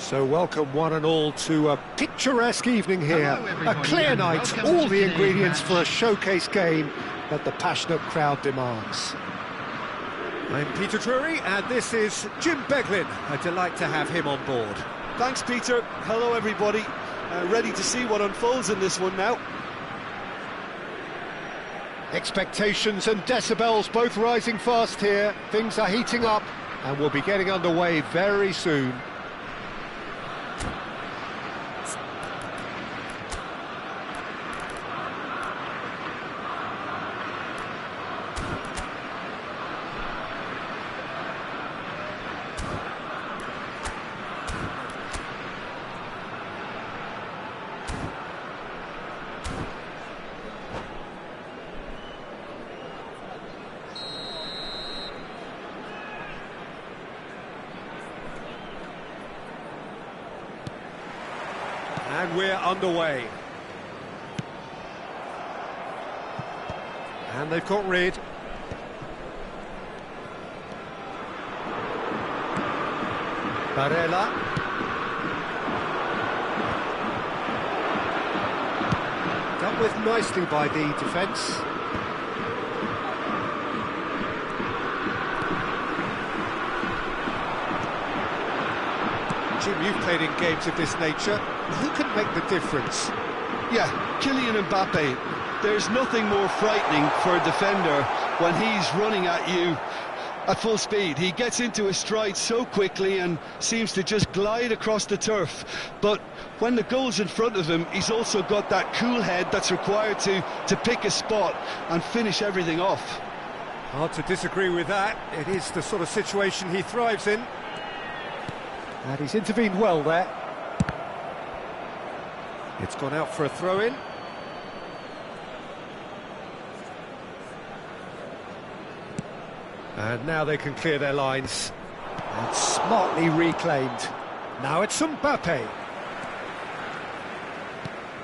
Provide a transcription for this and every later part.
So welcome one and all to a picturesque evening here. A clear night, all the ingredients for a showcase game that the passionate crowd demands. I'm Peter Drury and this is Jim Beglin. A delight to have him on board. Thanks, Peter. Hello, everybody. Ready to see what unfolds in this one now. Expectations and decibels both rising fast here. Things are heating up and we'll be getting underway very soon. And we're underway. And they've got rid. Barella. Dealt with nicely by the defence. Jim, you've played in games of this nature. Who can make the difference? Yeah, Kylian Mbappe. There's nothing more frightening for a defender when he's running at you at full speed. He gets into his stride so quickly and seems to just glide across the turf. But when the goal's in front of him, he's also got that cool head that's required to pick a spot and finish everything off. Hard to disagree with that. It is the sort of situation he thrives in. And he's intervened well there. It's gone out for a throw-in. And now they can clear their lines. And smartly reclaimed. Now it's Mbappe.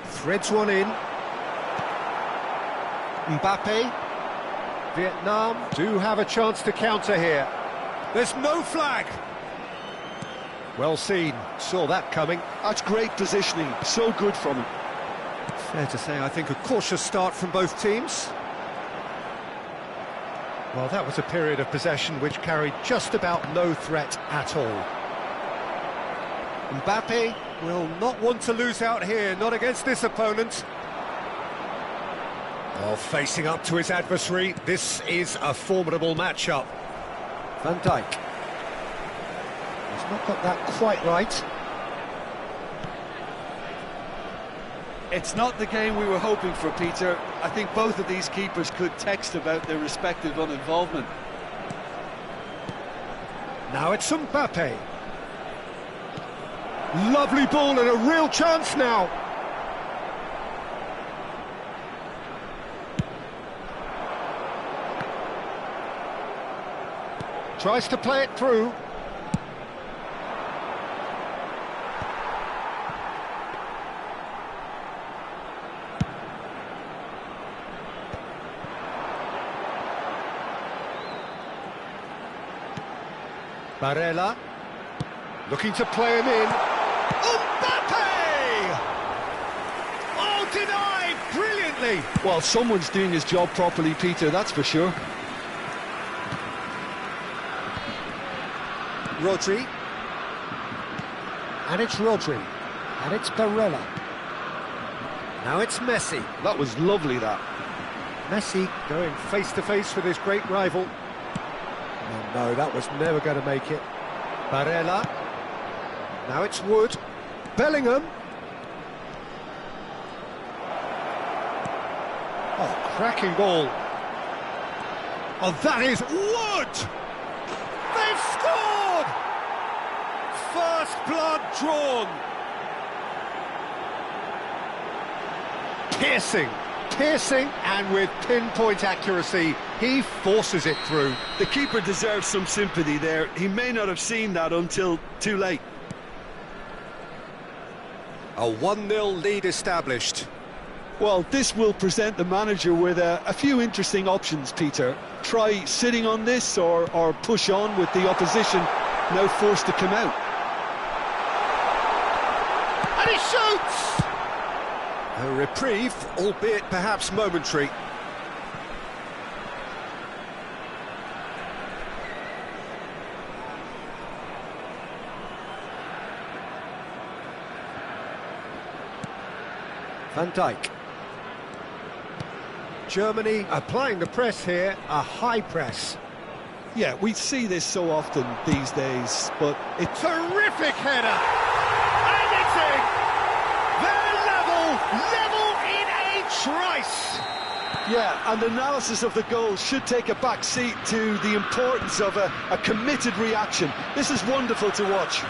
Threads one in. Mbappe. Vietnam do have a chance to counter here. There's no flag. Well seen, saw that coming. That's great positioning, so good from him. Fair to say, I think a cautious start from both teams. Well, that was a period of possession which carried just about no threat at all. Mbappe will not want to lose out here, not against this opponent. Well, facing up to his adversary, this is a formidable matchup. Van Dijk. He's not got that quite right. It's not the game we were hoping for, Peter. I think both of these keepers could text about their respective uninvolvement. Now it's Mbappe. Lovely ball and a real chance now. Tries to play it through. Barella, looking to play him in. Mbappe! Oh, denied brilliantly! Well, someone's doing his job properly, Peter, that's for sure. Rodri. And it's Rodri. And it's Barella. Now it's Messi. That was lovely, that. Messi going face-to-face with his great rival. No, that was never going to make it. Barella. Now it's Wood. Bellingham. Oh, cracking ball. Oh, that is Wood! They've scored! First blood drawn. Piercing, and with pinpoint accuracy, he forces it through. The keeper deserves some sympathy there. He may not have seen that until too late. A 1-0 lead established. Well, this will present the manager with a few interesting options, Peter. Try sitting on this or push on with the opposition now forced to come out. And he shoots! A reprieve, albeit perhaps momentary. Van Dijk. Germany applying the press here, a high press. Yeah, we see this so often these days, but it's terrific header! And it's in! They're level in a trice! Yeah, and analysis of the goal should take a back seat to the importance of a committed reaction. This is wonderful to watch.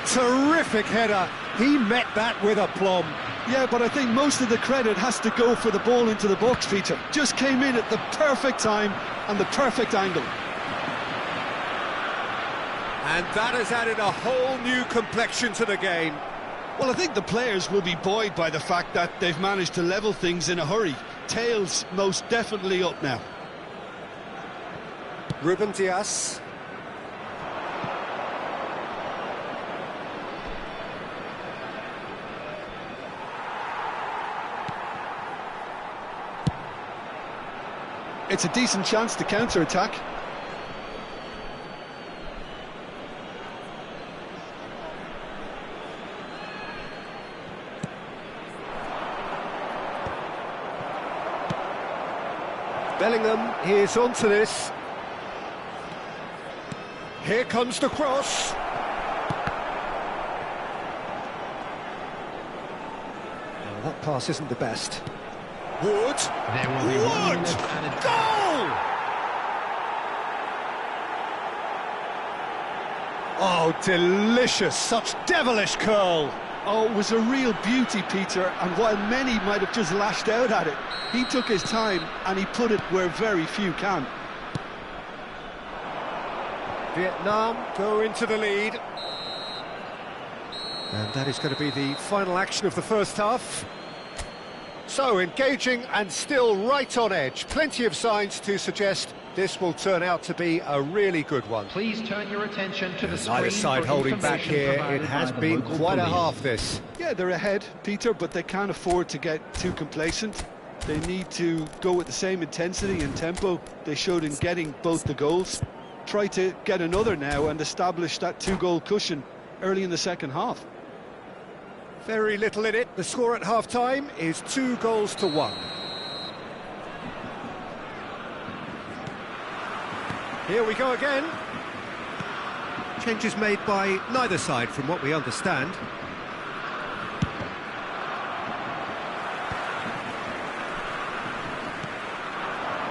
Terrific header. He met that with aplomb. Yeah, but I think most of the credit has to go for the ball into the box, Peter. Just came in at the perfect time and the perfect angle. And that has added a whole new complexion to the game. Well, I think the players will be buoyed by the fact that they've managed to level things in a hurry. Tails most definitely up now. Ruben Dias. It's a decent chance to counter-attack. Bellingham, he is onto this. Here comes the cross. Oh, that pass isn't the best. Wood! There will be Wood! Goal! Oh, delicious, such devilish curl. Oh, it was a real beauty, Peter, and while many might have just lashed out at it, he took his time and he put it where very few can. Vietnam go into the lead. And that is going to be the final action of the first half. So, engaging and still right on edge. Plenty of signs to suggest this will turn out to be a really good one. Please turn your attention to the screen. Neither side holding back here. It has been quite a half, this. Yeah, they're ahead, Peter, but they can't afford to get too complacent. They need to go with the same intensity and tempo they showed in getting both the goals. Try to get another now and establish that two-goal cushion early in the second half. Very little in it. The score at half-time is 2-1. Here we go again. Changes made by neither side from what we understand.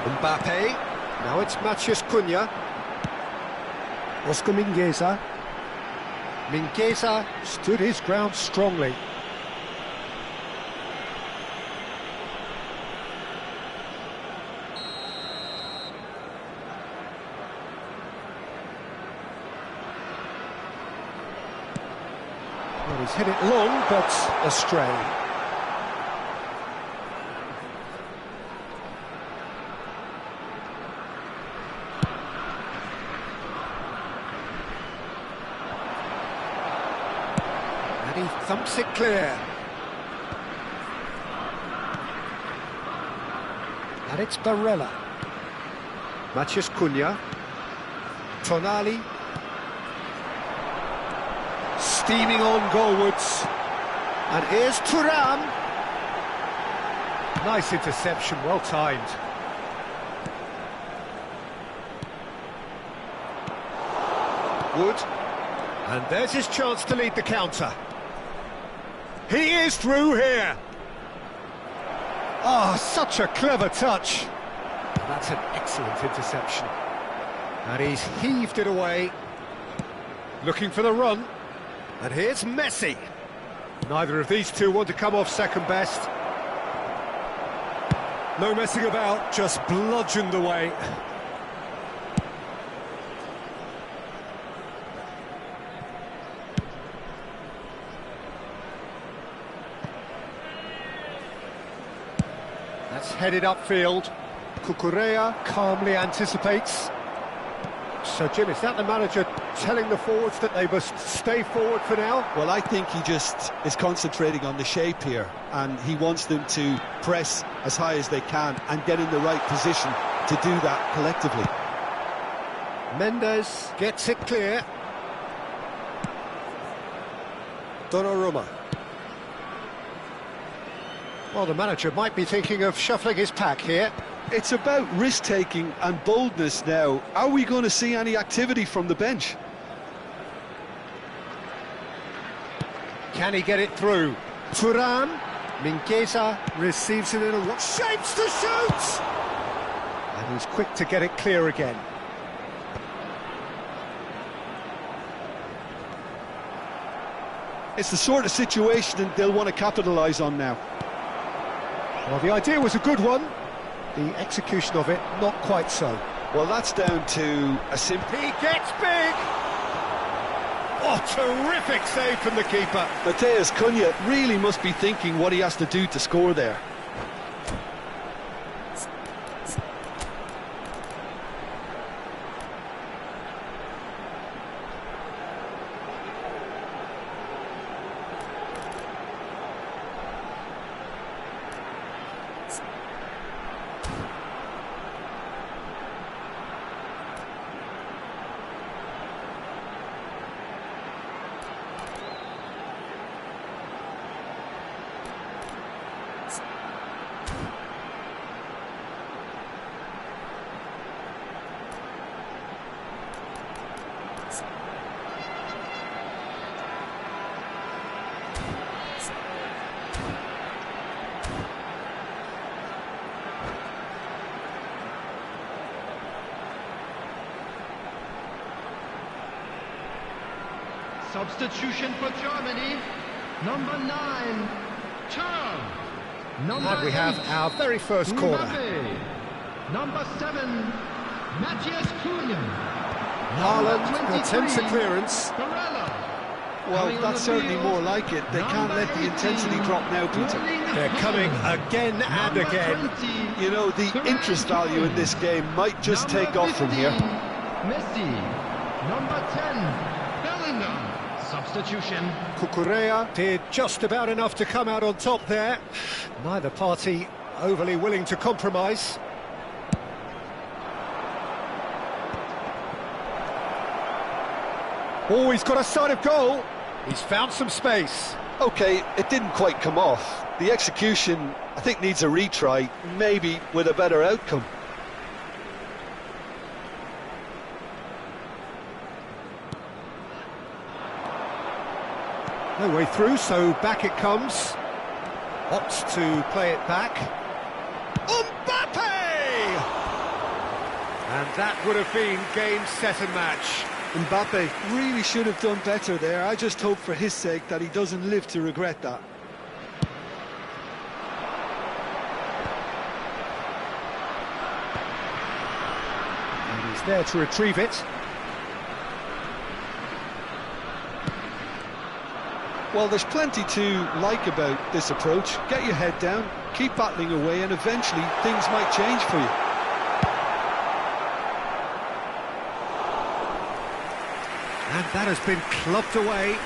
Mbappe. Now it's Matheus Cunha. Oscar Mingueza. Mingueza stood his ground strongly. Well, he's hit it long, but astray. And he thumps it clear. And it's Barella. Matheus Cunha. Tonali. Steaming on goalwards. And here's Thuram. Nice interception, well timed. Wood. And there's his chance to lead the counter. He is through here. Ah, such a clever touch. That's an excellent interception. And he's heaved it away. Looking for the run. And here's Messi. Neither of these two want to come off second best. No messing about, just bludgeoned away. That's headed upfield. Cucurella calmly anticipates. So, Jim, is that the manager telling the forwards that they must stay forward for now? Well, I think he just is concentrating on the shape here, and he wants them to press as high as they can and get in the right position to do that collectively. Mendes gets it clear. Donnarumma. Well, the manager might be thinking of shuffling his pack here. It's about risk-taking and boldness now. Are we going to see any activity from the bench? Can he get it through? Thuram. Mingueza receives it in a... shapes to shoot! And he's quick to get it clear again. It's the sort of situation they'll want to capitalise on now. Well, the idea was a good one. The execution of it, not quite so. Well, that's down to a simple... He gets big! Oh, terrific save from the keeper. Matheus Cunha really must be thinking what he has to do to score there. Substitution for Germany, number 9, Thuram. And we have our very first corner. Mbappe. Number 7, Matheus Cunha. Haaland attempts a clearance. Barella. Well, that's certainly more like it. They can't let the intensity drop now, Peter. They're coming again and again. You know, the interest value in this game might just take off from here. Messi. Number 10, Bellingham. Substitution. Cucurella did just about enough to come out on top there. Neither party overly willing to compromise. Oh, he's got a sight of goal. He's found some space. OK, it didn't quite come off. The execution, I think, needs a retry, maybe with a better outcome. No way through, so back it comes. Opts to play it back. Mbappe! And that would have been game, set and match. Mbappe really should have done better there. I just hope for his sake that he doesn't live to regret that. And he's there to retrieve it. Well, there's plenty to like about this approach. Get your head down, keep battling away, and eventually things might change for you. And that has been clubbed away.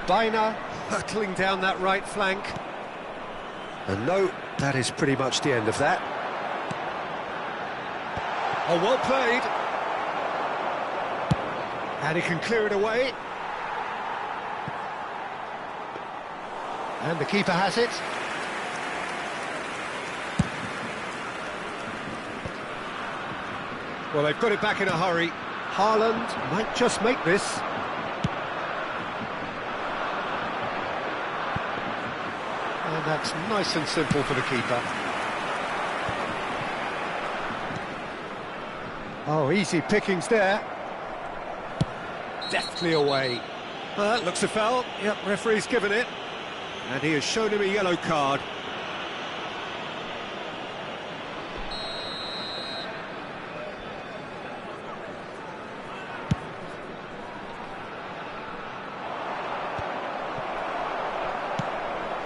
Baena hurtling down that right flank. And no, that is pretty much the end of that. Oh, well played. And he can clear it away. And the keeper has it. Well, they've got it back in a hurry. Haaland might just make this. And that's nice and simple for the keeper. Oh, easy pickings there. Deftly away. That looks a foul. Yep, referee's given it. And he has shown him a yellow card.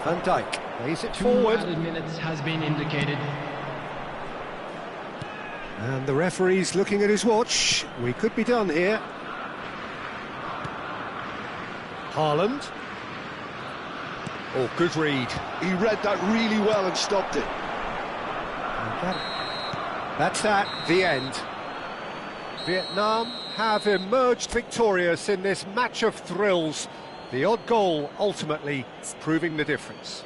Van Dijk plays it 2 forward. added minutes has been indicated. And the referee's looking at his watch. We could be done here. Haaland. Oh, good read. He read that really well and stopped it. That's the end. Vietnam have emerged victorious in this match of thrills. The odd goal ultimately proving the difference.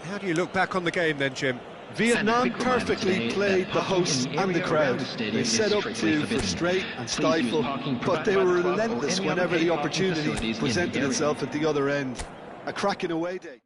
How do you look back on the game then, Jim? Vietnam perfectly played the hosts and the crowd. They set up to frustrate and stifle, but they were relentless whenever the opportunity presented itself at the other end. A cracking away day.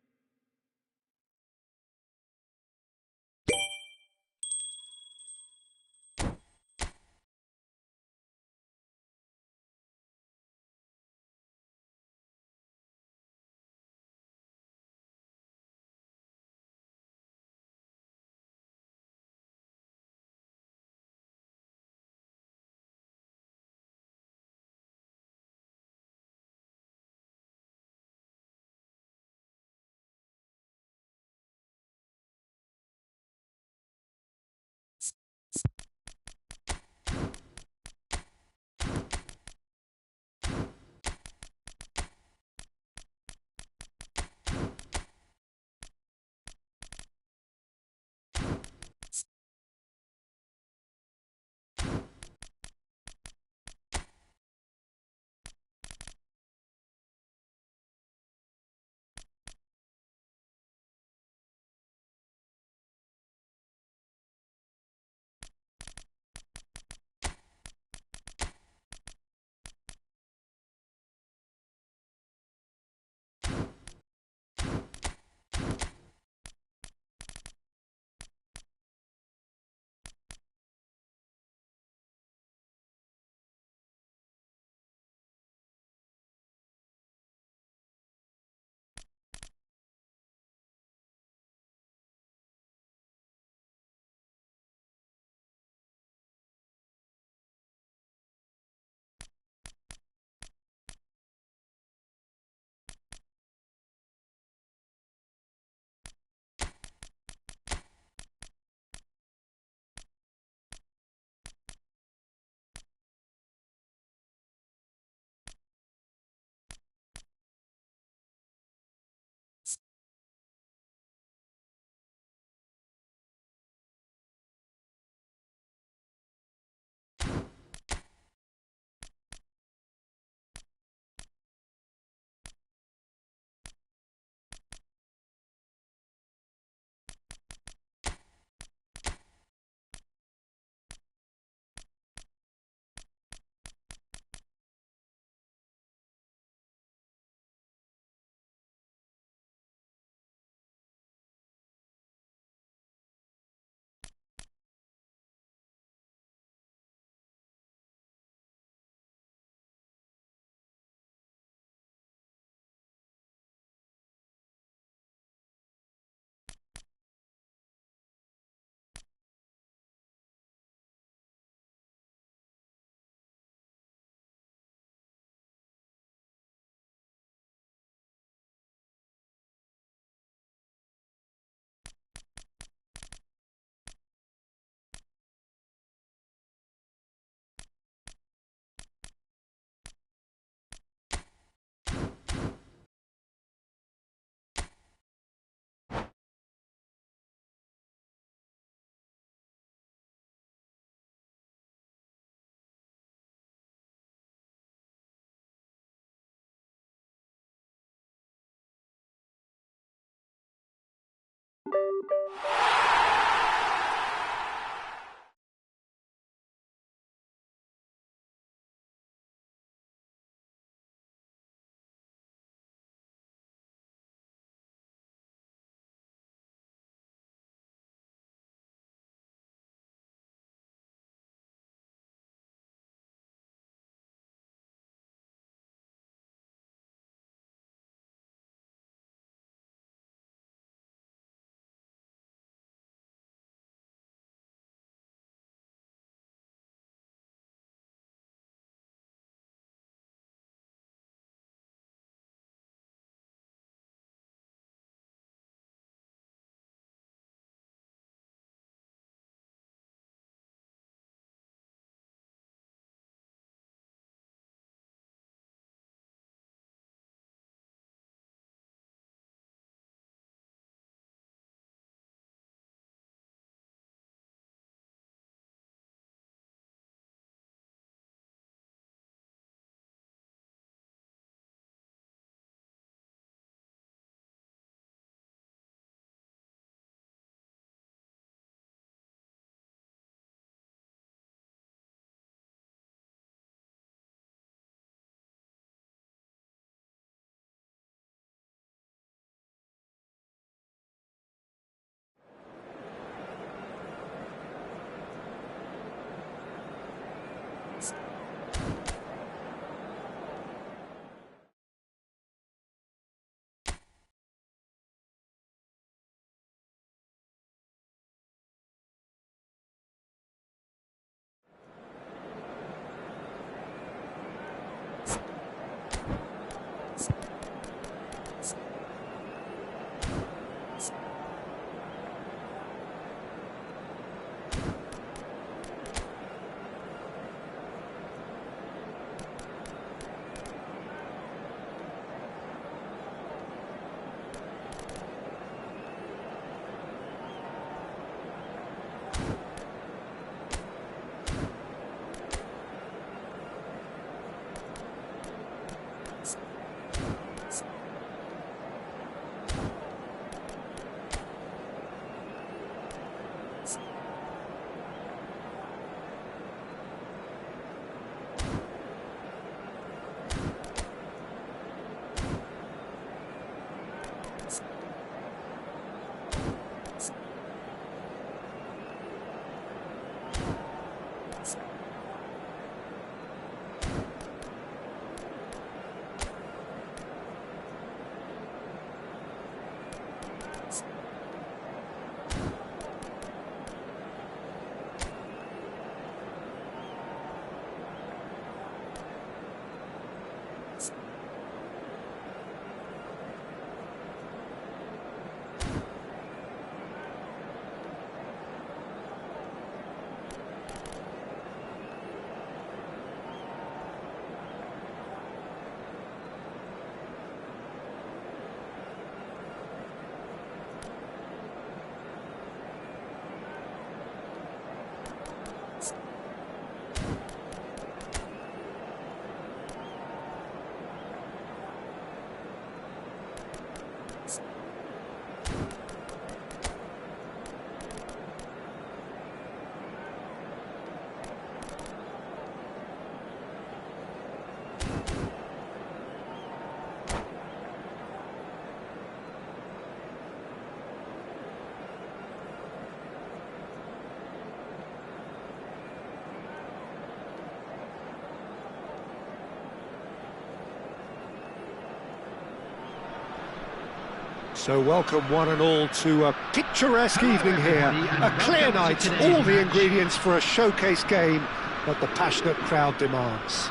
So welcome one and all to a picturesque evening here. A clear night, all the ingredients for a showcase game that the passionate crowd demands.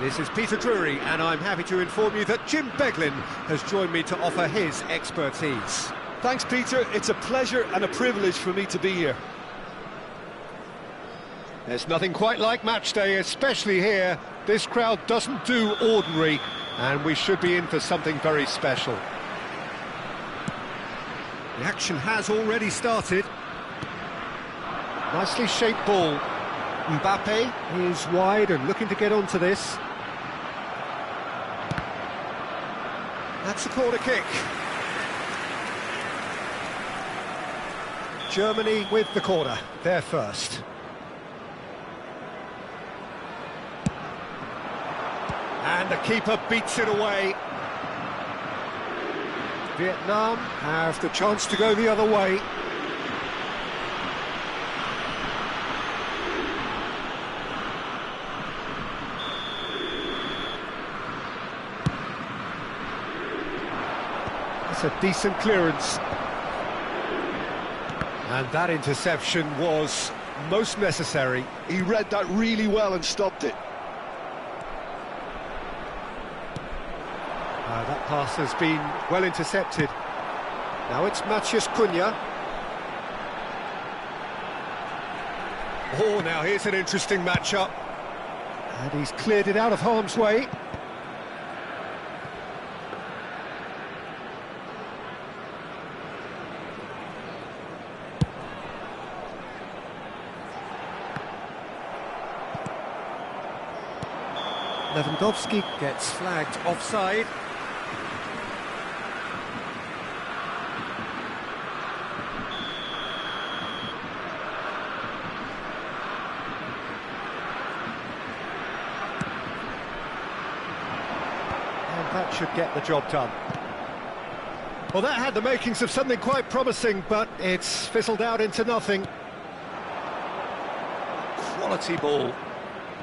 This is Peter Drury, and I'm happy to inform you that Jim Beglin has joined me to offer his expertise. Thanks, Peter. It's a pleasure and a privilege for me to be here. There's nothing quite like match day, especially here. This crowd doesn't do ordinary, and we should be in for something very special. The action has already started. Nicely shaped ball. Mbappe is wide and looking to get onto this. That's a corner kick. Germany with the corner, they're first. And the keeper beats it away. Vietnam have the chance to go the other way. That's a decent clearance. And that interception was most necessary. He read that really well and stopped it. That pass has been well intercepted. Now it's Matheus Cunha. Oh, now here's an interesting matchup. And he's cleared it out of harm's way. Lewandowski gets flagged offside. And that should get the job done. Well, that had the makings of something quite promising, but it's fizzled out into nothing. Quality ball.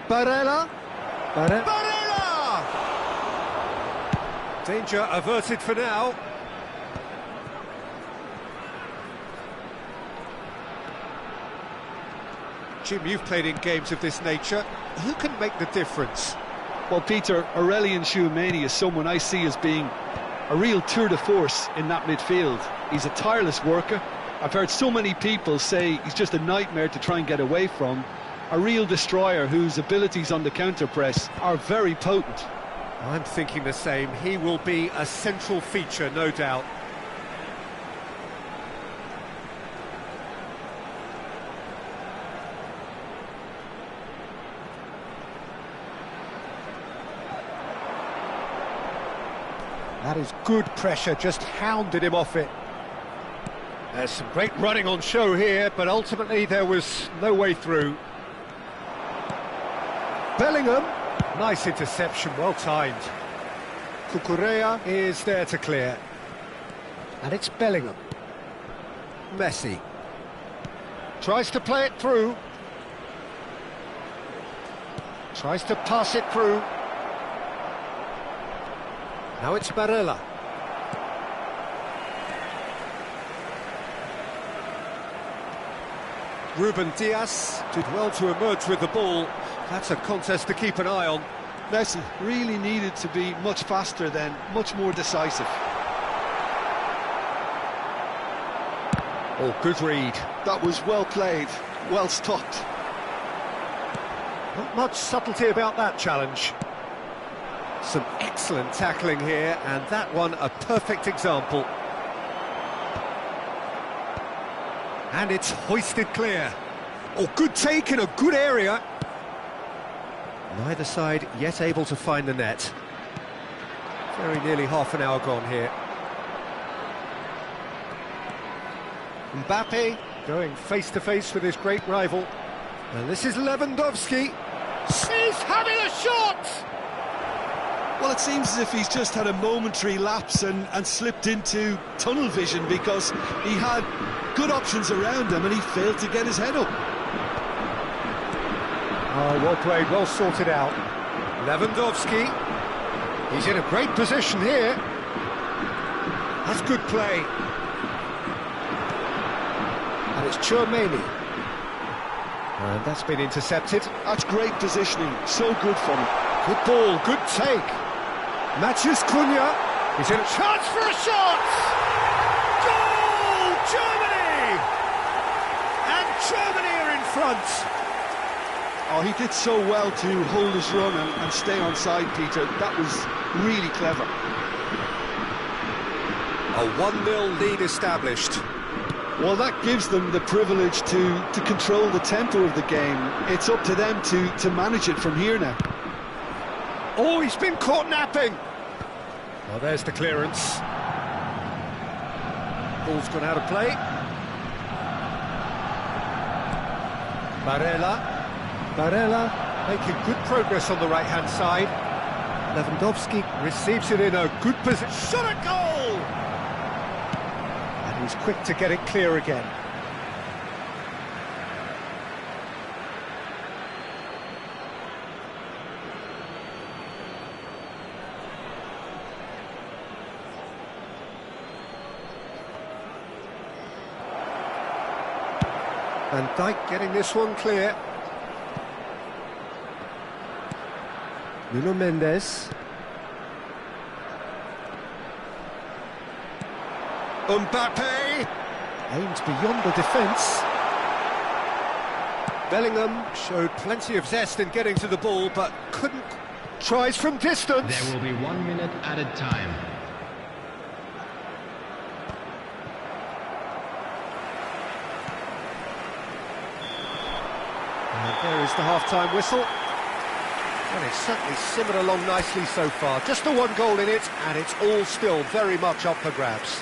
Barella. Barella! Danger averted for now. Jim, you've played in games of this nature. Who can make the difference? Well, Peter, Aurelien Tchouameni is someone I see as being a real tour de force in that midfield. He's a tireless worker. I've heard so many people say he's just a nightmare to try and get away from. A real destroyer whose abilities on the counter-press are very potent. I'm thinking the same. He will be a central feature, no doubt. That is good pressure, just hounded him off it. There's some great running on show here, but ultimately there was no way through. Bellingham, nice interception, well timed. Cucurella is there to clear. And it's Bellingham. Messi. Tries to play it through. Tries to pass it through. Now it's Barella. Ruben Dias did well to emerge with the ball. That's a contest to keep an eye on. Messi really needed to be much faster then, much more decisive. Oh, good read. That was well played, well stopped. Not much subtlety about that challenge. Some excellent tackling here, and that one a perfect example. And it's hoisted clear. Oh, good take in a good area. Neither side yet able to find the net. Very nearly half an hour gone here. Mbappe going face-to-face with his great rival. And this is Lewandowski. He's having a shot! Well, it seems as if he's just had a momentary lapse and slipped into tunnel vision, because he had good options around him and he failed to get his head up. Oh, well played, well sorted out. Lewandowski, he's in a great position here. That's good play. And it's Tchouaméni. And that's been intercepted. That's great positioning, so good from him. Good ball, good take. Matheus Cunha. He's in a chance for a shot! Goal! Germany! And Germany are in front. Oh, he did so well to hold his run and stay on side, Peter. That was really clever. A 1-0 lead established. Well, that gives them the privilege to control the tempo of the game. It's up to them to manage it from here now. Oh, he's been caught napping. Well, there's the clearance. Ball's gone out of play. Barella making good progress on the right-hand side. Lewandowski receives it in a good position. Shot at goal! And he's quick to get it clear again. Van Dijk getting this one clear. Nuno Mendes. Mbappe aims beyond the defence. Bellingham showed plenty of zest in getting to the ball, but couldn't. Tries from distance. There will be 1 minute added time. And there is the half-time whistle. And it's certainly simmered along nicely so far. Just the one goal in it, and it's all still very much up for grabs.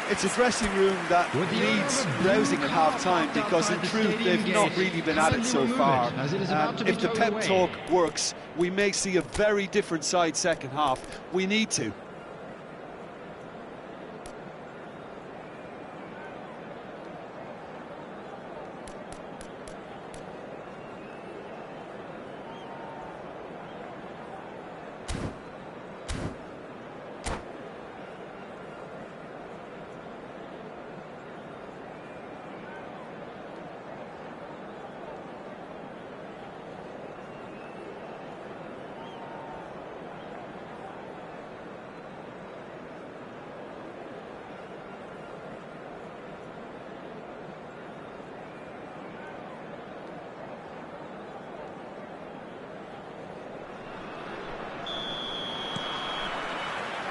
It's a dressing room that needs rousing at half-time, because in truth they've not really been at it so far. If the pep talk works, we may see a very different side second half. We need to.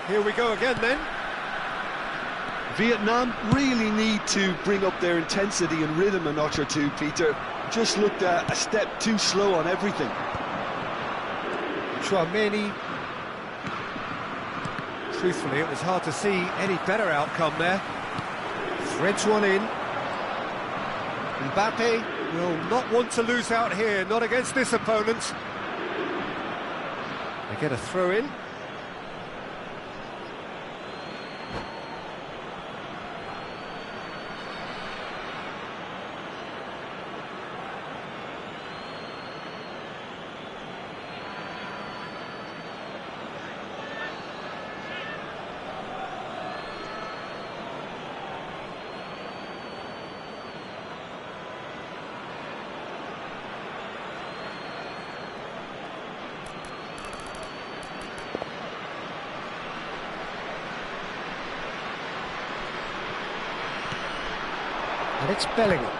Here we go again then. Vietnam really need to bring up their intensity and rhythm a notch or two, Peter. Just looked a step too slow on everything. Tchouaméni. Truthfully, it was hard to see any better outcome there. Threads one in. Mbappe will not want to lose out here, not against this opponent. They get a throw in. And it's Bellingham.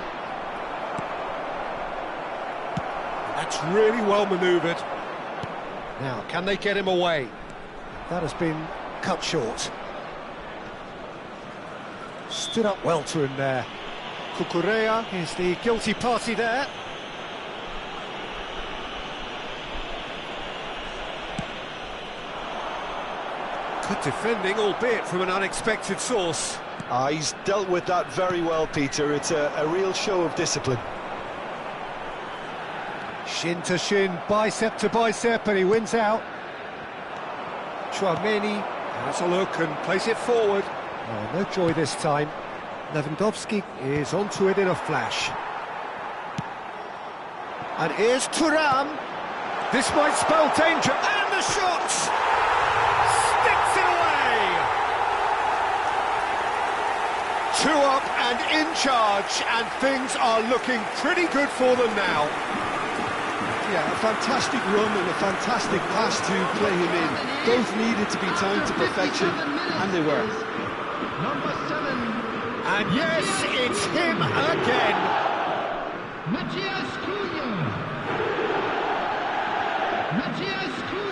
That's really well manoeuvred. Now, can they get him away? That has been cut short. Stood up well to him there. Cucurella is the guilty party there. Good defending, albeit from an unexpected source. He's dealt with that very well, Peter. It's a real show of discipline. Shin to shin, bicep to bicep, and he wins out. Tchouaméni has a look and plays it forward. Oh, no joy this time. Lewandowski is onto it in a flash. And here's Thuram. This might spell danger, and the shot! Sticks it away! 2 up and in charge, and things are looking pretty good for them now. Yeah, a fantastic run and a fantastic pass to play him in. Both needed to be timed to perfection, and they were. Number 7. And yes, it's him again. Matthias Cunha. Matthias Cunha.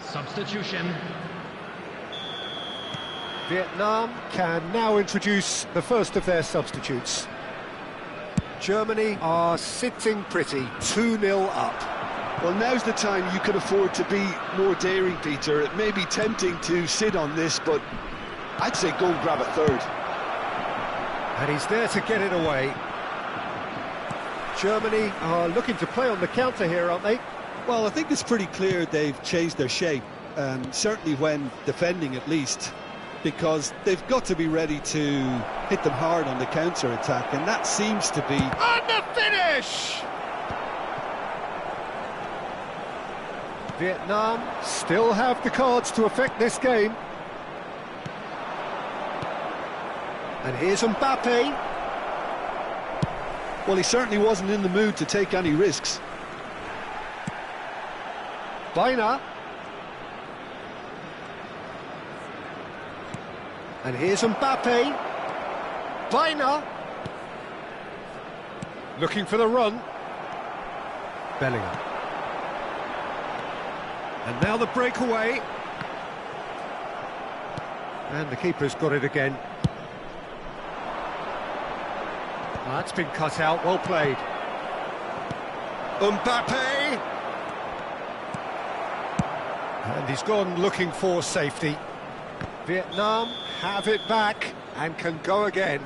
Substitution. Vietnam can now introduce the first of their substitutes. Germany are sitting pretty, 2-0 up. Well, now's the time you can afford to be more daring, Peter. It may be tempting to sit on this, but I'd say go and grab a third. And he's there to get it away. Germany are looking to play on the counter here, aren't they? Well, I think it's pretty clear they've changed their shape, certainly when defending at least, because they've got to be ready to hit them hard on the counter-attack, and that seems to be... And the finish! Vietnam still have the cards to affect this game. And here's Mbappe. Well, he certainly wasn't in the mood to take any risks. Baina. And here's Mbappe. Baina. Looking for the run. Bellingham. And now the breakaway. And the keeper's got it again. That's been cut out, well played. Mbappe! And he's gone looking for safety. Vietnam have it back and can go again.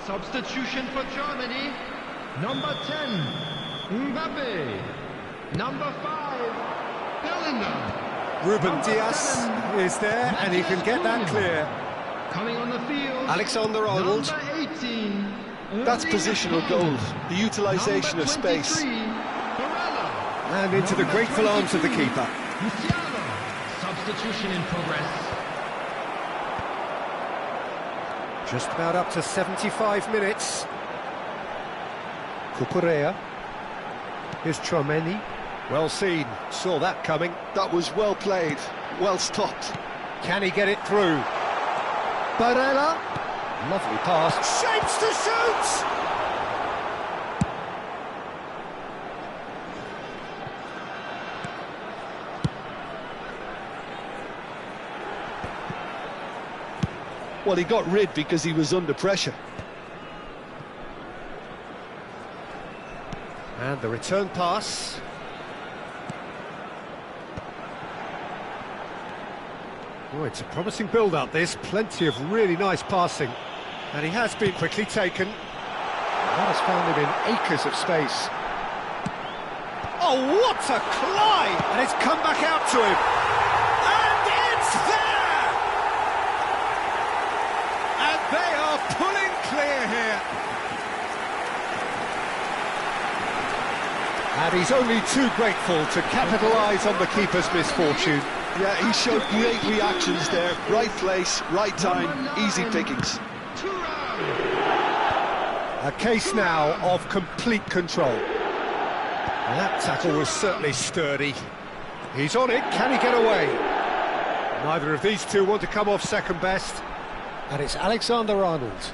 Substitution for Germany. Number 10, Mbappe. Number 5, Bellingham. Ruben Dias is there and he can get that clear. Coming on the field, Alexander Arnold. Number 18, That's positional goals, the utilisation of space. Barella. And into the grateful arms of the keeper. Musiala. Substitution in progress. Just about up to 75 minutes. Cucurella. Here's Tchouaméni. Well seen, saw that coming. That was well played, well stopped. Can he get it through? Barella. Lovely pass. Shapes to shoot! Well, he got rid because he was under pressure. And the return pass. Oh, it's a promising build-up, this. Plenty of really nice passing. And he has been quickly taken. That has found him in acres of space. Oh, what a climb! And it's come back out to him. And it's there! And he's only too grateful to capitalise on the keeper's misfortune. Yeah, he showed great reactions there. Right place, right time, easy pickings. A case now of complete control. That tackle was certainly sturdy. He's on it, can he get away? Neither of these two want to come off second best. And it's Alexander-Arnold.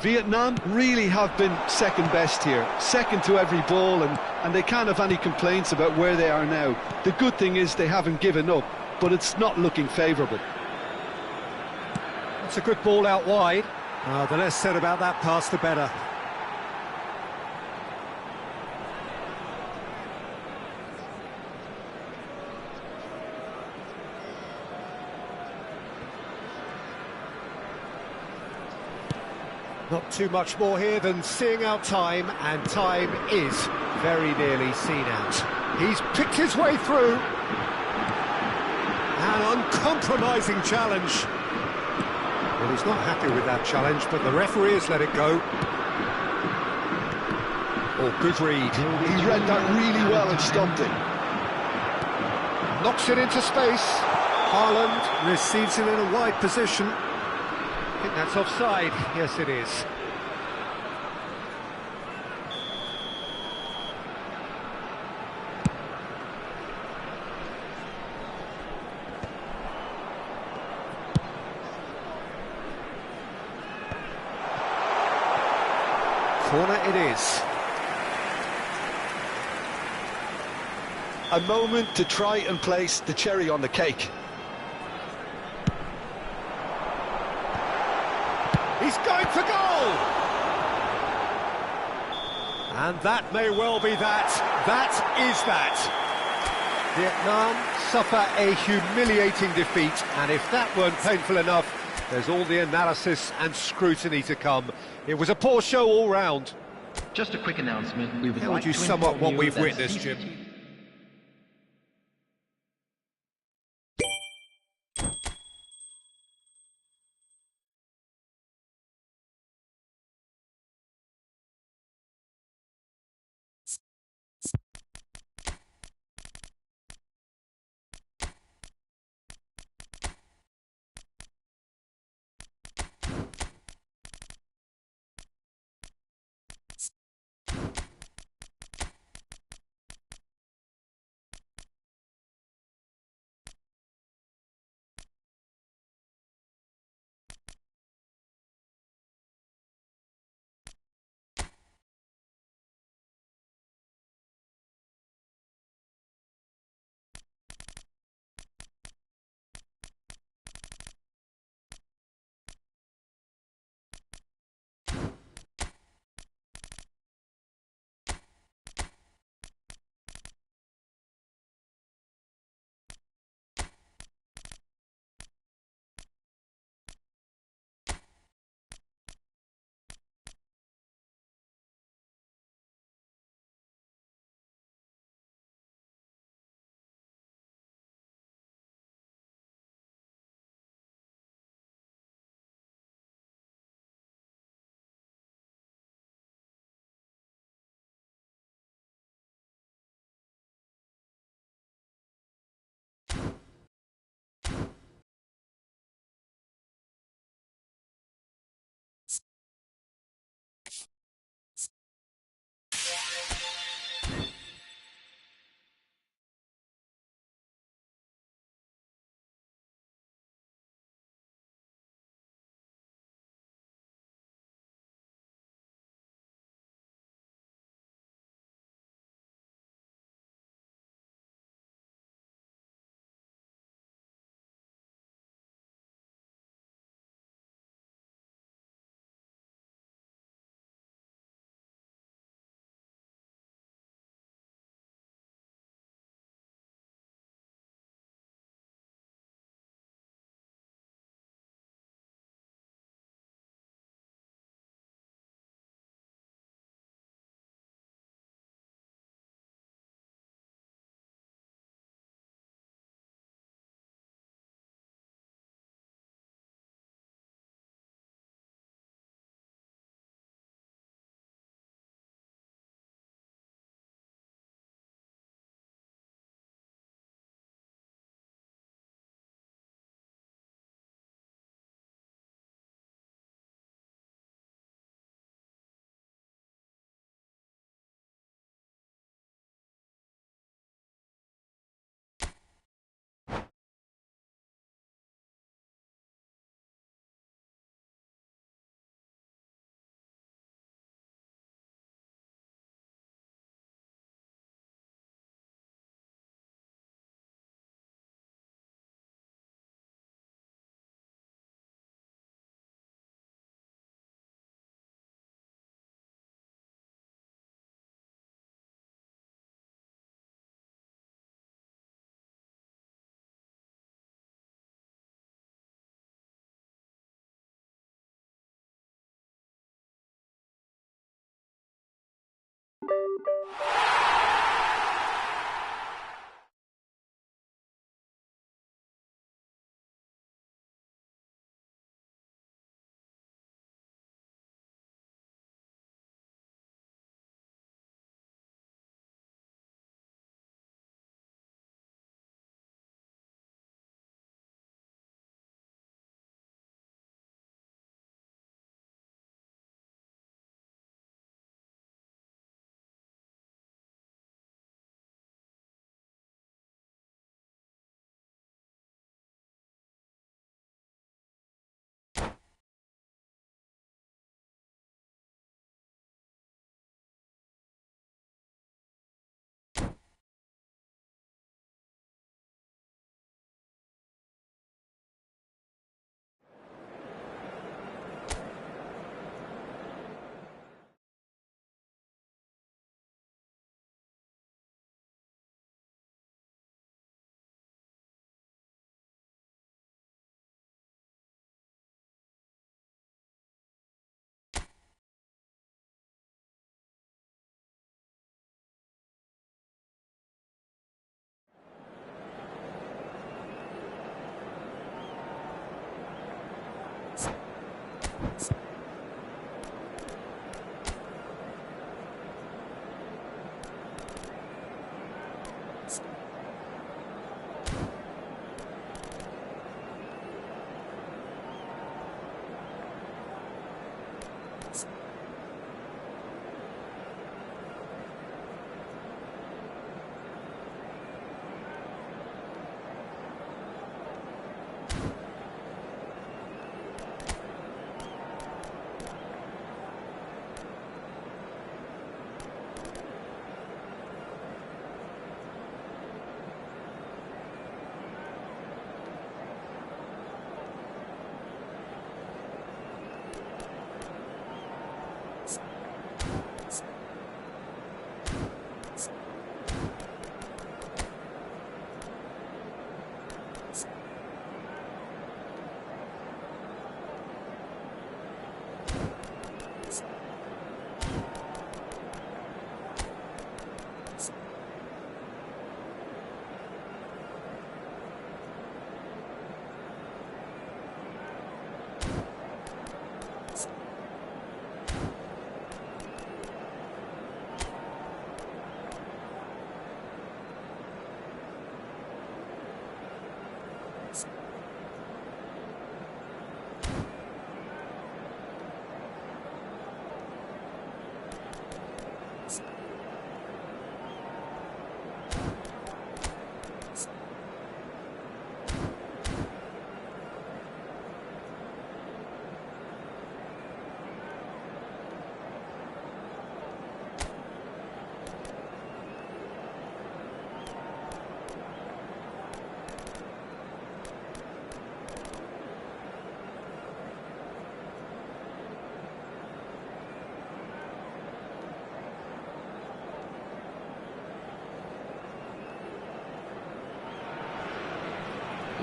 Vietnam really have been second best here, second to every ball, and they can't have any complaints about where they are now. The good thing is they haven't given up, but it's not looking favourable. That's a good ball out wide. The less said about that pass, the better. Not too much more here than seeing out time, and time is very nearly seen out. He's picked his way through. An uncompromising challenge. Well, he's not happy with that challenge, but the referee has let it go. Oh, good read. He read that really well and stopped it. Knocks it into space. Haaland receives it in a wide position. I think that's offside. Yes, it is. Corner it is. A moment to try and place the cherry on the cake. He's going for goal! And that may well be that. That is that. Vietnam suffer a humiliating defeat, and if that weren't painful enough, there's all the analysis and scrutiny to come. It was a poor show all round. Just a quick announcement. We would How like would you to sum up inform what you we've that witnessed, Jim? CCTV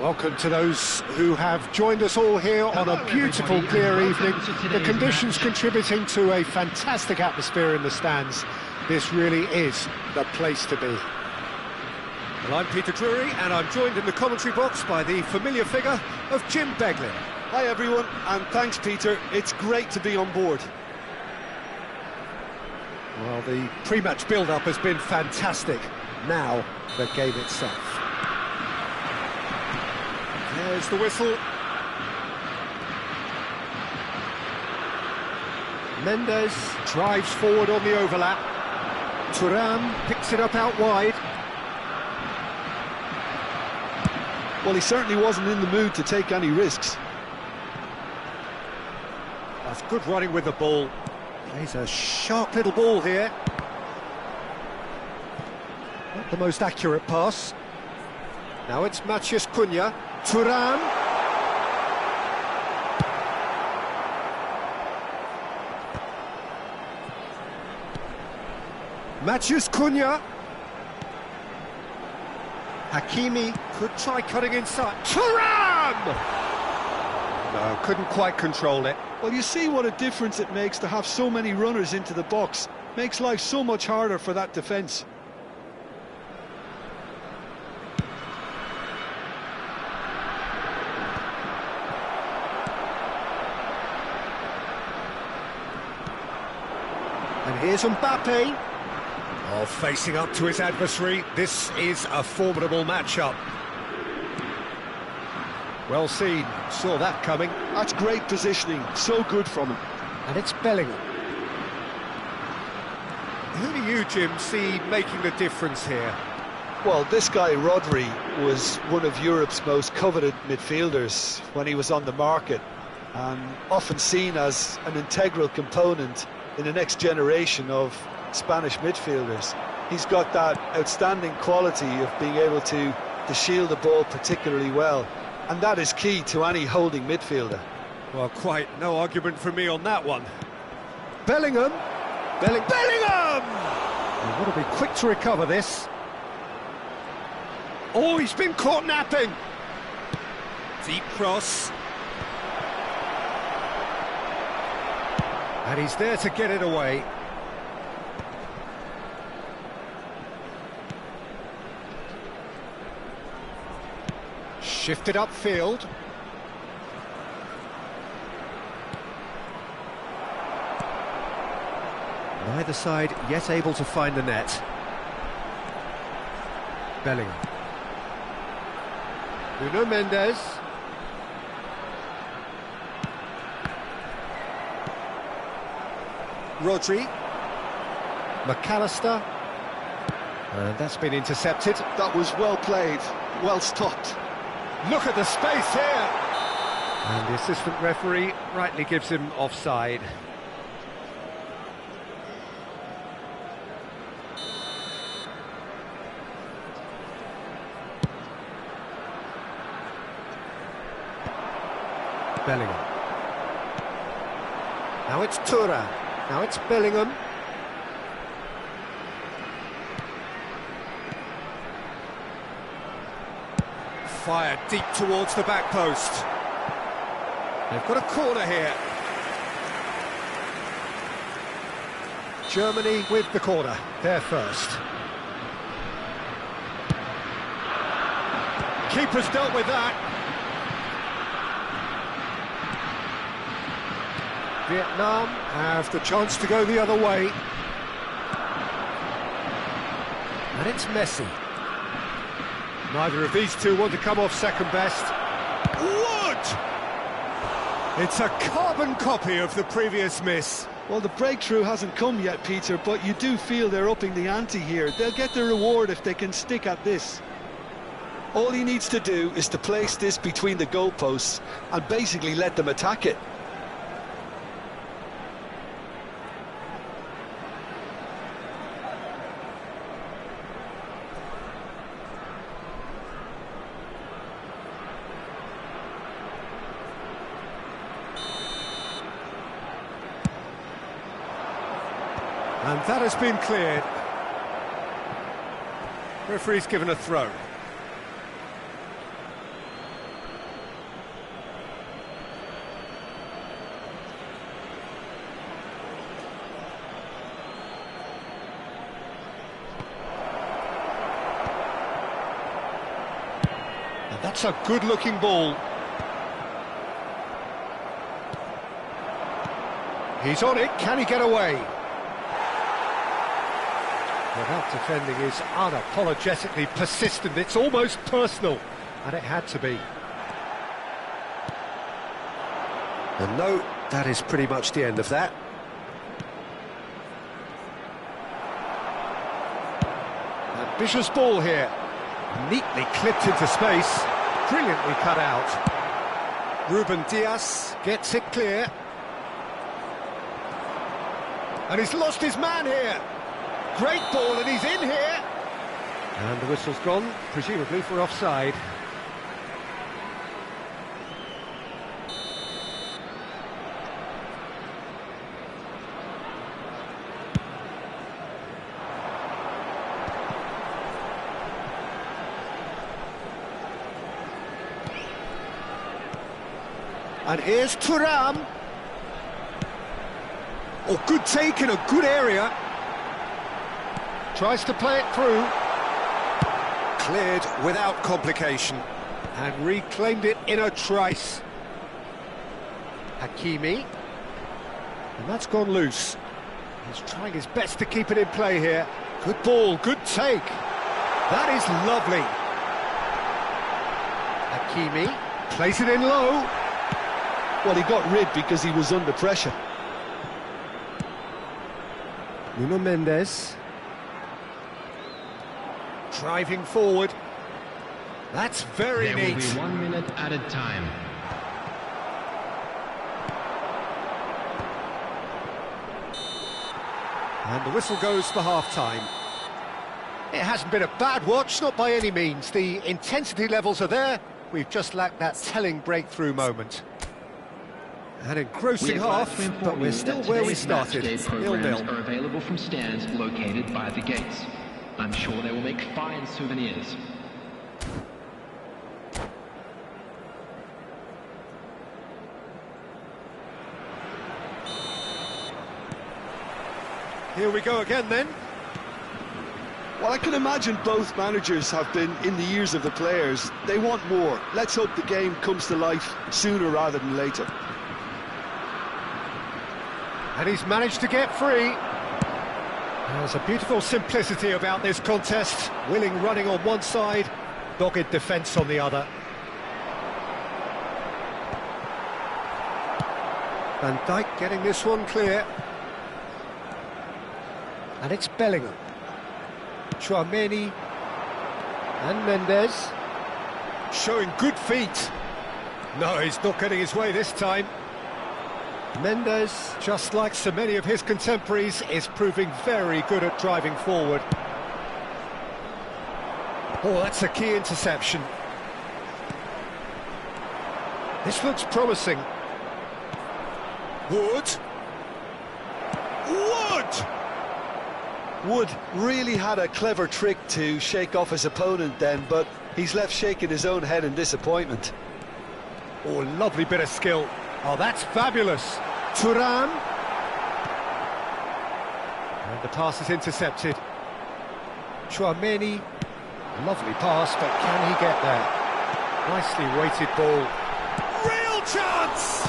Welcome to those who have joined us all here on a beautiful, clear evening. The conditions contributing to a fantastic atmosphere in the stands. This really is the place to be. Well, I'm Peter Drury, and I'm joined in the commentary box by the familiar figure of Jim Beglin. Hi everyone, and thanks Peter, it's great to be on board. Well, the pre-match build-up has been fantastic. Now, the game itself. There's the whistle. Mendes drives forward on the overlap. Thuram picks it up out wide. Well, he certainly wasn't in the mood to take any risks. That's good running with the ball. Plays a sharp little ball here. Not the most accurate pass. Now it's Matheus Cunha. Thuram. Matheus Cunha. Hakimi could try cutting inside. Thuram! No, couldn't quite control it. Well, you see what a difference it makes to have so many runners into the box. Makes life so much harder for that defence. And here's Mbappe. Oh, facing up to his adversary. This is a formidable matchup. Well seen, saw that coming. That's great positioning, so good from him. And it's Bellingham. Who do you, Jim, see making the difference here? Well, this guy, Rodri, was one of Europe's most coveted midfielders when he was on the market, and often seen as an integral component in the next generation of Spanish midfielders. He's got that outstanding quality of being able to shield the ball particularly well, and that is key to any holding midfielder. Well, quite no argument from me on that one. Bellingham! Bellingham! He would have been quick to recover this. Oh, he's been caught napping! Deep cross. And he's there to get it away. Shifted upfield. Neither side yet able to find the net. Bellingham. Nuno Mendes. Rodri. McAllister. And that's been intercepted. That was well played, well stopped. Look at the space here! And the assistant referee rightly gives him offside. Bellingham. Now it's Thuram. Now it's Bellingham. Fired deep towards the back post. They've got a corner here. Germany with the corner. They're first. Keeper's dealt with that. Vietnam have the chance to go the other way. And it's Messi. Neither of these two want to come off second best. Wood! It's a carbon copy of the previous miss. Well, the breakthrough hasn't come yet, Peter, but you do feel they're upping the ante here. They'll get the reward if they can stick at this. All he needs to do is to place this between the goalposts and basically let them attack it. And that has been cleared. Referee's given a throw. And that's a good-looking ball. He's on it. Can he get away? Well, that defending is unapologetically persistent. It's almost personal, and it had to be. And no, that is pretty much the end of that. Ambitious ball here. Neatly clipped into space. Brilliantly cut out. Ruben Dias Gets it clear. and he's lost his man here. Great ball, and he's in here. And the whistle's gone, presumably for offside. And here's Thuram. Oh, good take in a good area. Tries to play it through. Cleared without complication. And reclaimed it in a trice. Hakimi. And that's gone loose. He's trying his best to keep it in play here. Good ball, good take. That is lovely. Hakimi plays it in low. Well, he got rid because he was under pressure. Nuno Mendes. Driving forward. That's very There neat. will be 1 minute added time. And the whistle goes for half-time. It hasn't been a bad watch, not by any means. The intensity levels are there. We've just lacked that telling breakthrough moment. An engrossing half, but we're still where we started. 0-0. Are available from stands located by the gates. I'm sure they will make fine souvenirs. Here we go again then. Well, I can imagine both managers have been in the ears of the players. They want more. Let's hope the game comes to life sooner rather than later. And he's managed to get free. There's a beautiful simplicity about this contest. Willing running on one side, dogged defence on the other. Van Dijk getting this one clear. And it's Bellingham. Tchouaméni. And Mendes. Showing good feet. No, he's not getting his way this time. Mendes, just like so many of his contemporaries, is proving very good at driving forward. Oh, that's a key interception. This looks promising. Wood. Wood! Wood really had a clever trick to shake off his opponent then, but he's left shaking his own head in disappointment. Oh, lovely bit of skill. Oh, that's fabulous. Thuram. And the pass is intercepted. Tchouaméni. Lovely pass, but can he get there? Nicely weighted ball. Real chance!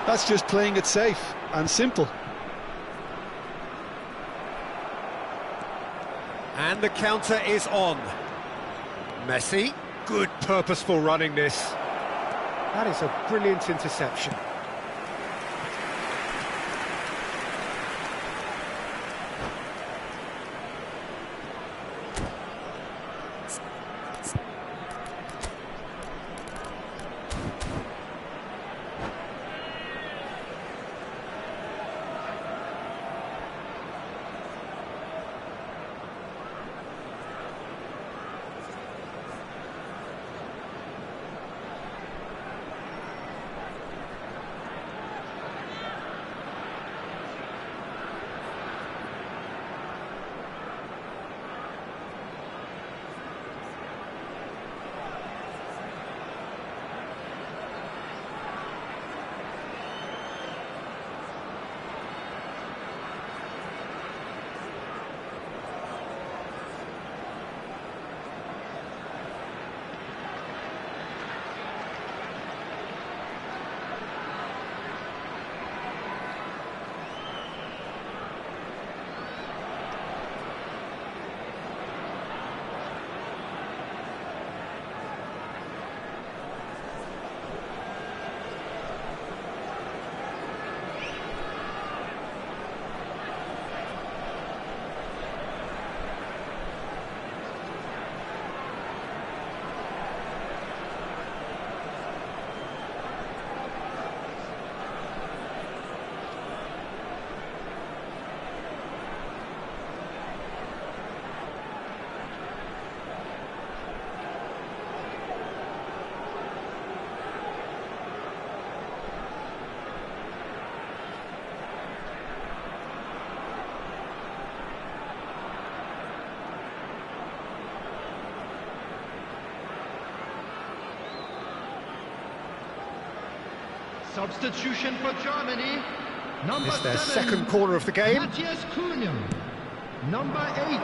That's just playing it safe and simple. And the counter is on. Messi. Good purposeful running this. That is a brilliant interception. Substitution for Germany. Number It's their 7, second corner of the game. Matthias Cunha. Number 8,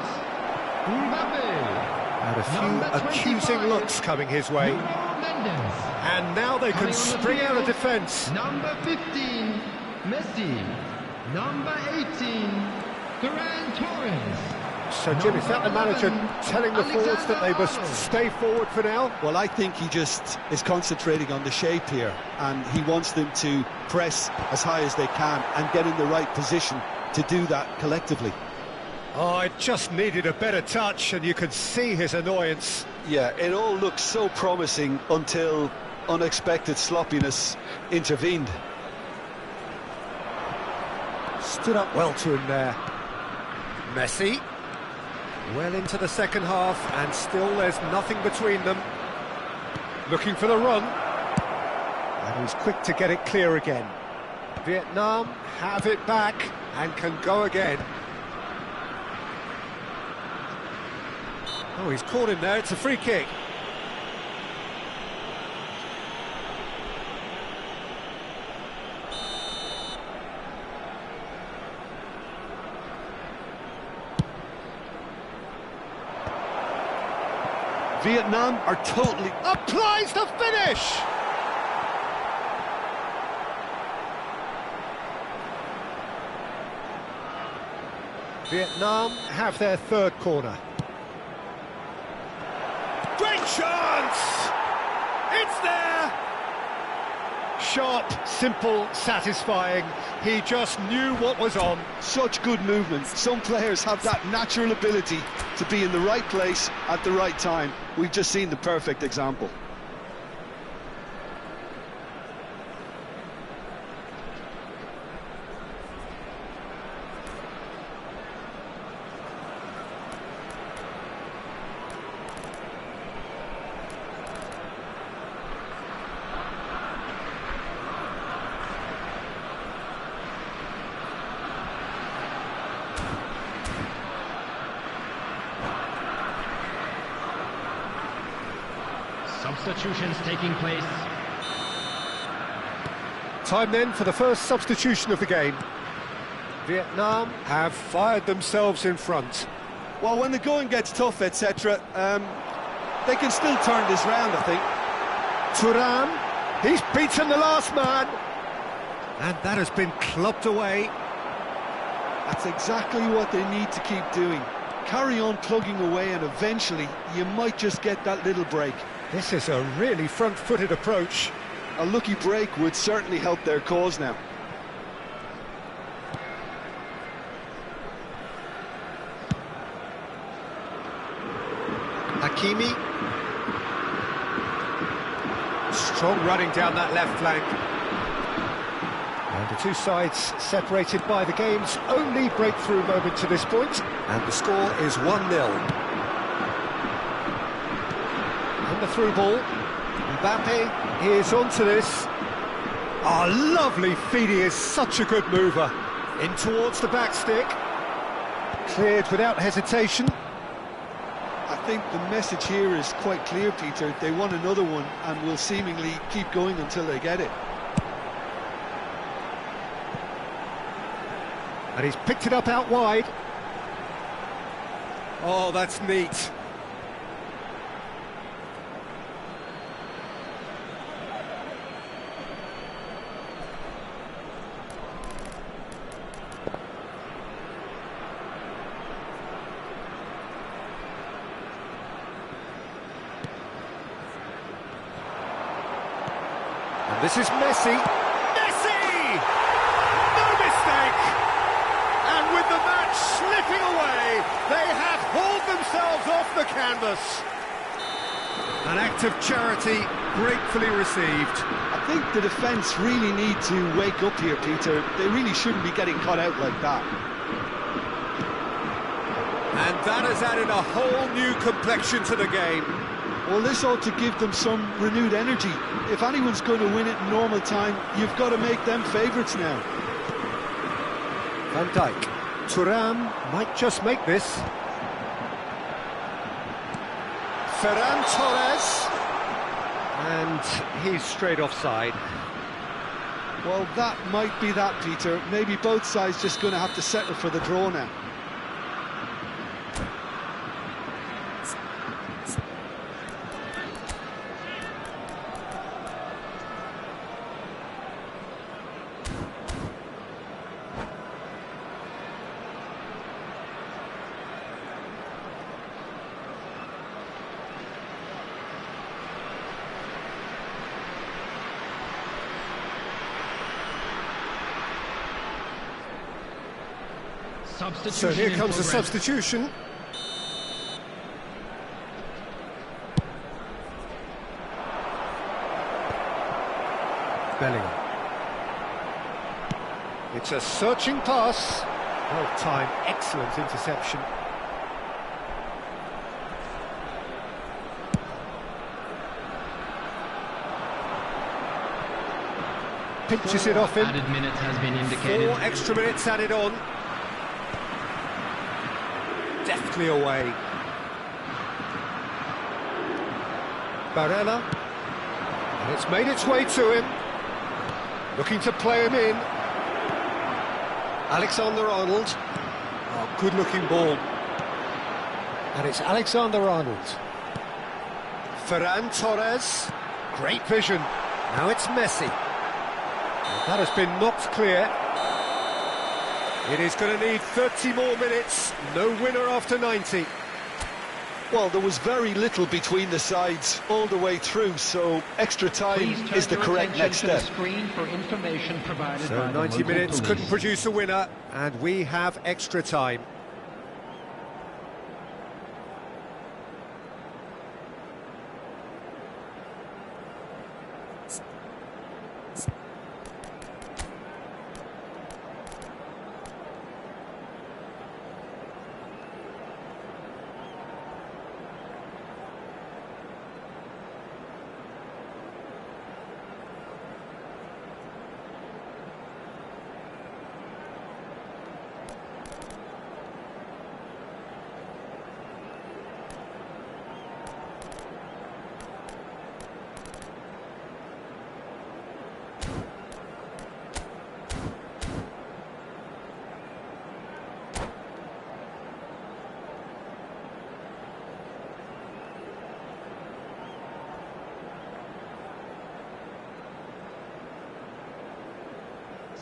Mbappe. And a few accusing looks coming his way. Nuno Mendes. And now they can spring out of defence. Number 15, Messi. Number 18, Ferran Torres. So, Jim, is that the manager telling the forwards that they must stay forward for now? Well, I think he just is concentrating on the shape here, and he wants them to press as high as they can and get in the right position to do that collectively. Oh, it just needed a better touch, and you could see his annoyance. Yeah, it all looked so promising until unexpected sloppiness intervened. Stood up well to him there. Messi. Well into the second half, and still there's nothing between them. Looking for the run. And he's quick to get it clear again. Vietnam have it back and can go again. Oh, he's caught him there, it's a free kick. Vietnam are totally... Applies the finish! Vietnam have their third corner. Great chance! It's there! Sharp, simple, satisfying. He just knew what was on. Such good movement. Some players have that natural ability to be in the right place at the right time. We've just seen the perfect example. Substitutions taking place. Time then for the first substitution of the game. Vietnam have fired themselves in front. Well, when the going gets tough, etc., they can still turn this round, I think. Thuram, he's beaten the last man. And that has been clubbed away. That's exactly what they need to keep doing. Carry on plugging away, and eventually you might just get that little break. This is a really front-footed approach. A lucky break would certainly help their cause now. Hakimi. Strong running down that left flank. And the two sides separated by the game's only breakthrough moment to this point. And the score is 1-0. The through ball. Mbappe is onto this. Oh, lovely feed. He is such a good mover. In towards the back stick. Cleared without hesitation. I think the message here is quite clear, Peter. They want another one and will seemingly keep going until they get it. And he's picked it up out wide. Oh, that's neat. This is Messi. Messi! No mistake! And with the match slipping away, they have hauled themselves off the canvas. An act of charity gratefully received. I think the defence really need to wake up here, Peter. They really shouldn't be getting caught out like that. And that has added a whole new complexion to the game. Well, this ought to give them some renewed energy. If anyone's going to win it in normal time, you've got to make them favourites now. Van Dijk. Thuram might just make this. Ferran Torres. And he's straight offside. Well, that might be that, Peter. Maybe both sides just going to have to settle for the draw now. So here comes the substitution. Bellingham. It's a searching pass. Well timed, excellent interception. Pinches it off him. Added minute has been indicated. 4 extra minutes added on. Deftly away. Barella. And it's made its way to him. Looking to play him in. Alexander-Arnold. Oh, good-looking ball. And it's Alexander-Arnold. Ferran Torres. Great vision. Now it's Messi. That has been knocked clear. It is going to need 30 more minutes. No winner after 90. Well, there was very little between the sides all the way through, so extra time is the correct next step. Screen for information provided So by 90 the minutes police. couldn't produce a winner, and we have extra time.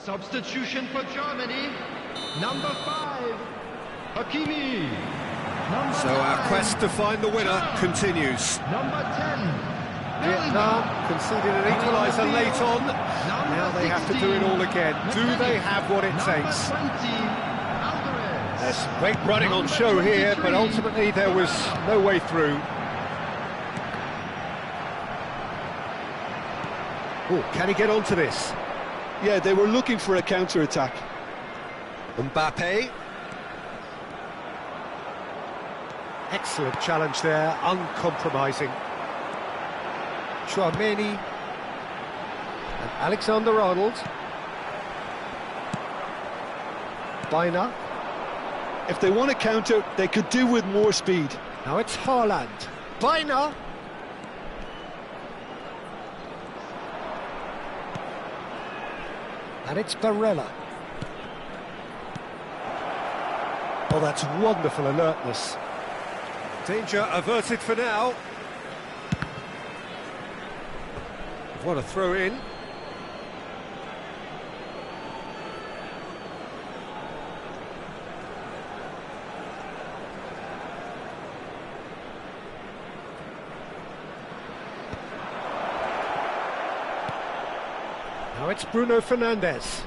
Substitution for Germany, number 5, Hakimi. So our quest to find the winner continues. Number 10, Vietnam conceded an equaliser late on. Now they have to do it all again. Do they have what it takes? There's great running on show here, but ultimately there was no way through. Oh, can he get onto this? Yeah, they were looking for a counter-attack. Mbappe. Excellent challenge there, uncompromising. Tchouaméni. And Alexander-Arnold. Baina. If they want to counter, they could do with more speed. Now it's Haaland. Baina. And it's Barella. Oh, that's wonderful alertness. Danger averted for now. What a throw in. Now it's Bruno Fernandes.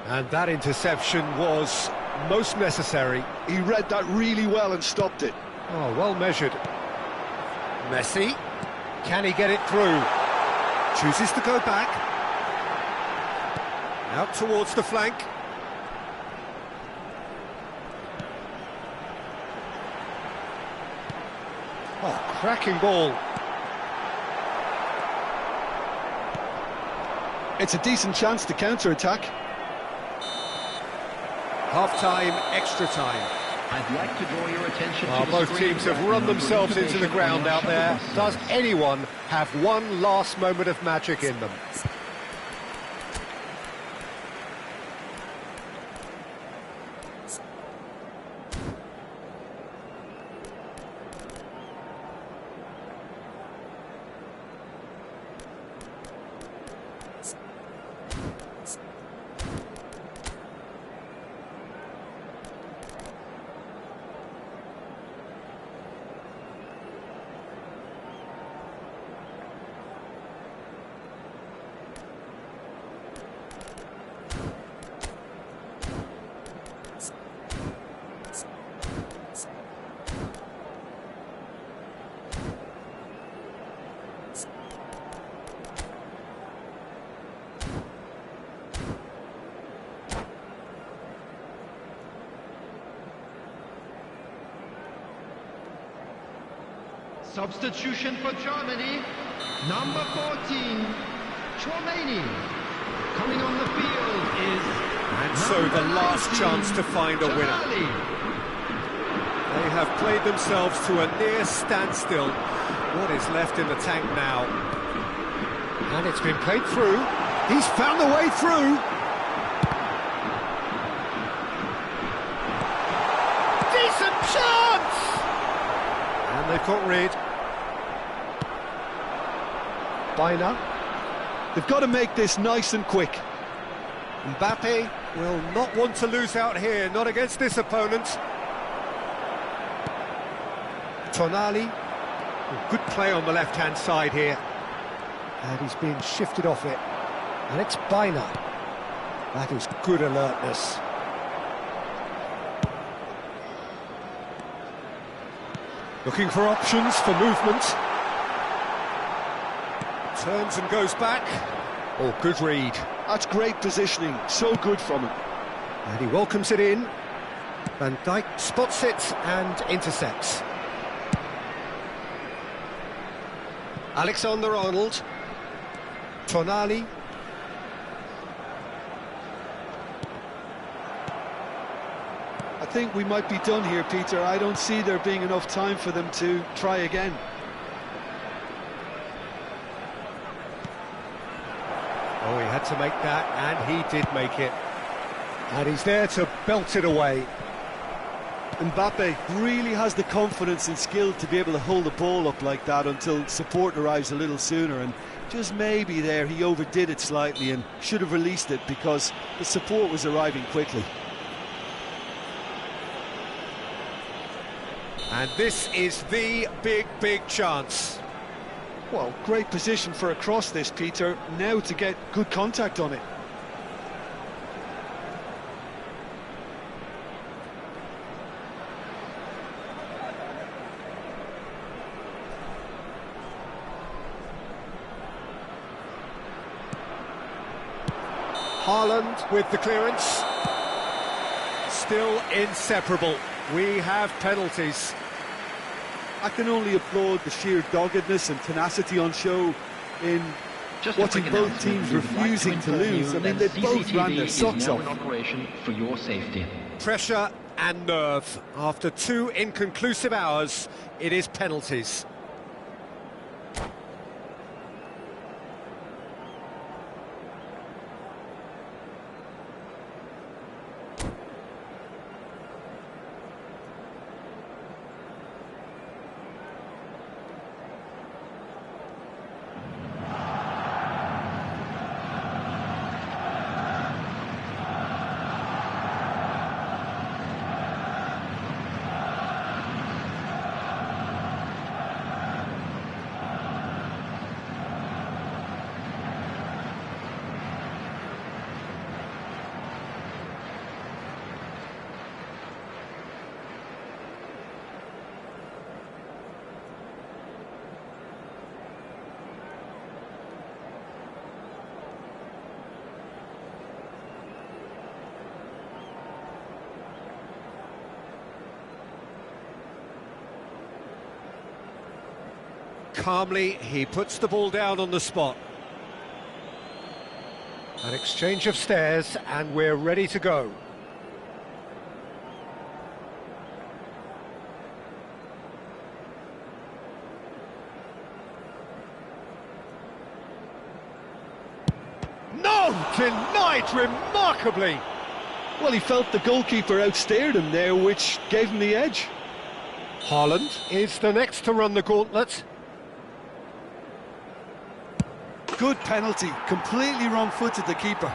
And that interception was most necessary. He read that really well and stopped it. Oh, well measured. Messi. Can he get it through? Chooses to go back. Out towards the flank. Oh, cracking ball. It's a decent chance to counter-attack. Half-time, extra time. I'd like to draw your attention to the Both screen teams have for run number themselves into the information ground on out your there. shuttle Does buses. anyone have one last moment of magic in them? Substitution for Germany, number 14, Chouameni. Coming on the field is... And so the last chance to find a winner. They have played themselves to a near standstill. What is left in the tank now? And it's been played through. He's found the way through. Decent chance! And they've got rid. Baina. They've got to make this nice and quick. Mbappe Will not want to lose out here, not against this opponent. Tonali. Good play on the left-hand side here. And he's being shifted off it. And it's Baina. That is good alertness. Looking for options for movement. Turns and goes back. Oh, good read. That's great positioning, so good from him. And he welcomes it in. Van Dijk spots it and intercepts. Alexander-Arnold. Tonali. I think we might be done here, Peter. I don't see there being enough time for them to try again. Oh, he had to make that, and he did make it. And he's there to belt it away. Mbappe really has the confidence and skill to be able to hold the ball up like that until support arrives a little sooner, and just maybe there he overdid it slightly and should have released it because the support was arriving quickly. And this is the big chance. Well, great position for a cross this, Peter. Now to get good contact on it. Haaland with the clearance. Still inseparable. We have penalties. I can only applaud the sheer doggedness and tenacity on show in Just a watching quick both announcement. teams We would like to refusing to inform lose. you I mean, that they both ran their CCTV socks is now off. in operation for your safety. Pressure and nerve. After 2 inconclusive hours, it is penalties. Calmly, he puts the ball down on the spot. An exchange of stares, and we're ready to go. No! Denied remarkably! Well, he felt the goalkeeper outstared him there, which gave him the edge. Haaland is the next to run the gauntlet. Good penalty, completely wrong-footed the keeper.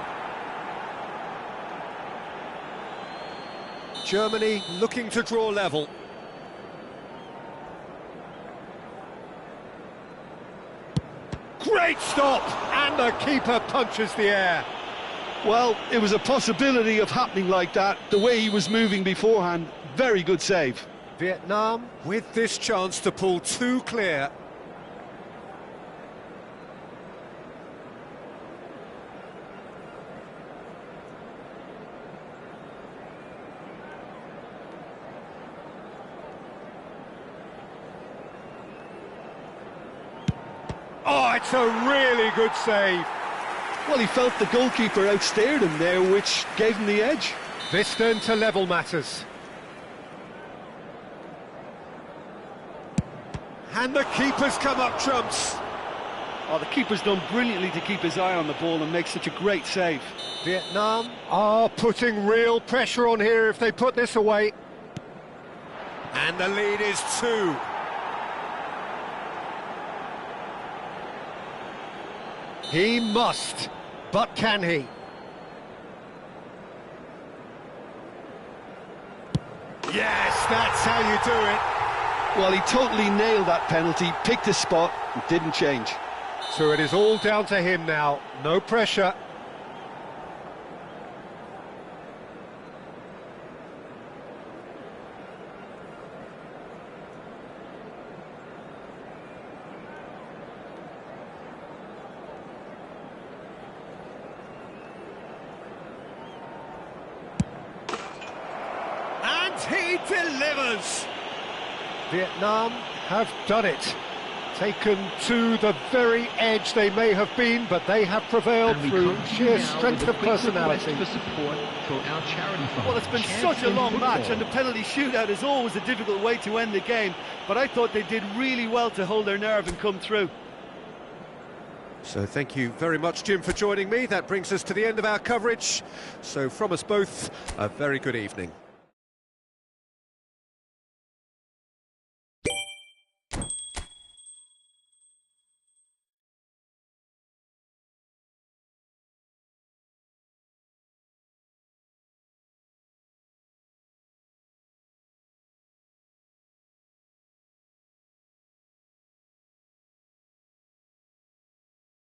Germany looking to draw level. Great stop! And the keeper punches the air. Well, it was a possibility of happening like that, the way he was moving beforehand. Very good save. Vietnam with this chance to pull 2 clear. That's a really good save. Well, he felt the goalkeeper outstared him there, which gave him the edge. This then to level matters. And the keeper's come up trumps. Oh, the keeper's done brilliantly to keep his eye on the ball and make such a great save. Vietnam are putting real pressure on here if they put this away. And the lead is 2. He must, but can he? Yes, that's how you do it. Well, he totally nailed that penalty, picked his spot, and didn't change. So it is all down to him now, no pressure. And he delivers! Vietnam have done it. Taken to the very edge they may have been, but they have prevailed through sheer strength of personality. For support for our charity fund. Well, it's been such a long match, and the penalty shootout is always a difficult way to end the game, but I thought they did really well to hold their nerve and come through. So thank you very much, Jim, for joining me. That brings us to the end of our coverage. So from us both, a very good evening.